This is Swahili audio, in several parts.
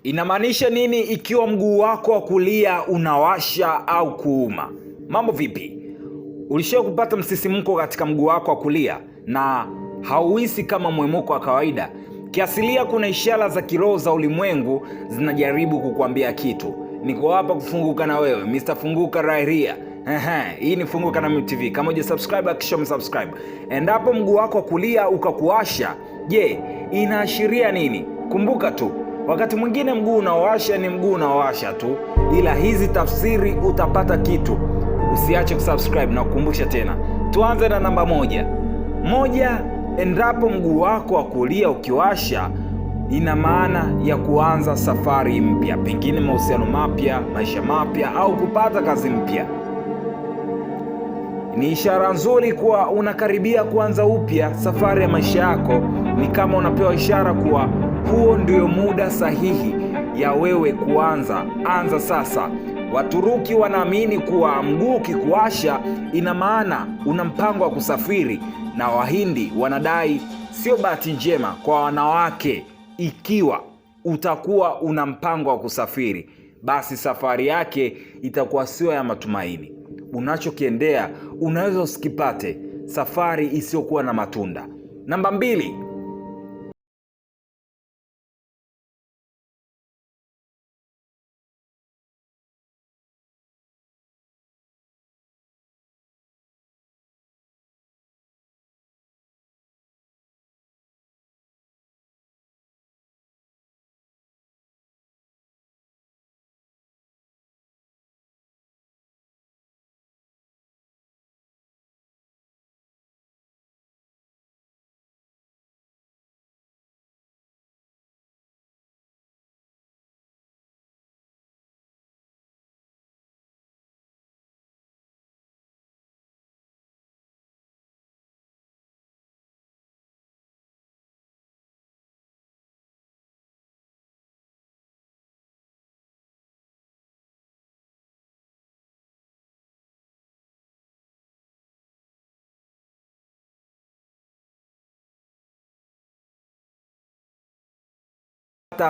Inamaanisha nini ikiwa mguu wako wa kulia unawasha au kuuma? Mambo vipi? Ulishawahi kupata msisimko katika mguu wako wa kulia na hauhisi kama mwemuko wa kawaida? Kiasilia kuna ishara za kiroho za ulimwengu zinajaribu kukuambia kitu. Niko hapa kufunguka na wewe, Mr. Funguka right here. Hii ni Funguka na Mimi TV. Kama hujasubscribe hakikisha umesubscribe. Endapo mguu wako wa kulia ukakuwasha, je, inaashiria nini? Kumbuka tu, wakati mwingine mguu unaowasha ni mguu unaowasha tu, ila hizi tafsiri utapata kitu. Usiache kusubscribe na kukumbusha tena. Tuanze na namba moja. Endapo mguu wako wa kulia ukiwasha, ina maana ya kuanza safari mpya, pengine mahusiano mapya, maisha mapya au kupata kazi mpya. Ni ishara nzuri kuwa unakaribia kuanza upya safari ya maisha yako. Ni kama unapewa ishara kuwa huo ndio muda sahihi ya wewe kuanza. Anza sasa. Waturuki wanaamini kuwa mguu ukikuwasha ina maana una mpango wa kusafiri, na Wahindi wanadai sio bahati njema kwa wanawake ikiwa utakuwa una mpango wa kusafiri, basi safari yake itakuwa sio ya matumaini. Unachokiendea unaweza usikipate, safari isiyokuwa na matunda. Namba 2.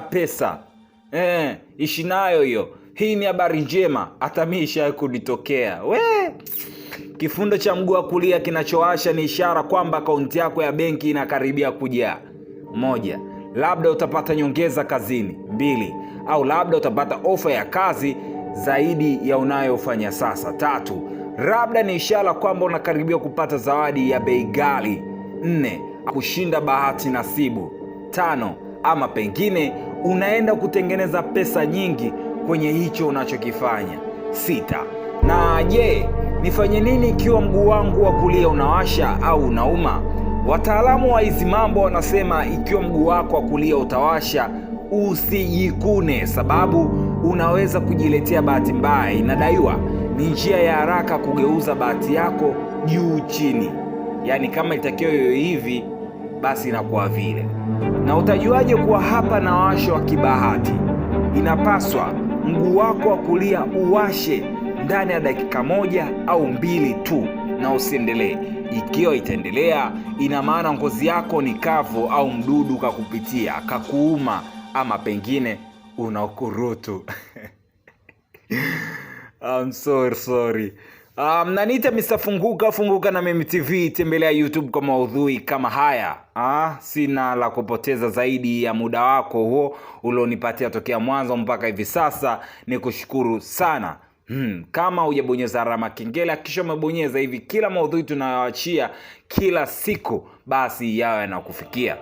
Pesa ishi nayo hiyo. Hii ni habari njema, hata mimi ishawahi kunitokea. Kifundo cha mguu wa kulia kinachowasha ni ishara kwamba akaunti yako ya benki inakaribia kujaa. 1. Labda utapata nyongeza kazini. 2. Au labda utapata ofa ya kazi zaidi ya unayofanya sasa. 3. Labda ni ishara kwamba unakaribia kupata zawadi ya bei ghali. 4. Kushinda bahati nasibu. 5. Ama pengine unaenda kutengeneza pesa nyingi kwenye hicho unachokifanya. 6. Na je, nifanye nini ikiwa mguu wangu wa kulia unawasha au unauma? Wataalamu wa hizi mambo wanasema ikiwa mguu wako wa kulia utawasha, usijikune, sababu unaweza kujiletea bahati mbaya. Inadaiwa ni njia ya haraka kugeuza bahati yako juu chini. Yaani kama itakiwa hivi, basi inakuwa vile. Na utajuaje kuwa hapa na washo wa kibahati? Inapaswa mguu wako wa kulia uwashe ndani ya dakika 1 au 2 tu, na usiendelee. Ikiwa itaendelea, ina maana ngozi yako ni kavu au mdudu kakupitia, kakuuma, ama pengine una ukurutu. I'm sorry. Mnaniita Mr. Funguka na Mimi TV. Tembelea YouTube kwa maudhui kama haya. Sina la kupoteza zaidi ya muda wako huo ulionipatia tokea mwanzo mpaka hivi sasa. Nikushukuru sana. Kama hujabonyeza alama kengele hakikisha umebonyeza, hivi kila maudhui tunayoachia kila siku basi yawe yanakufikia.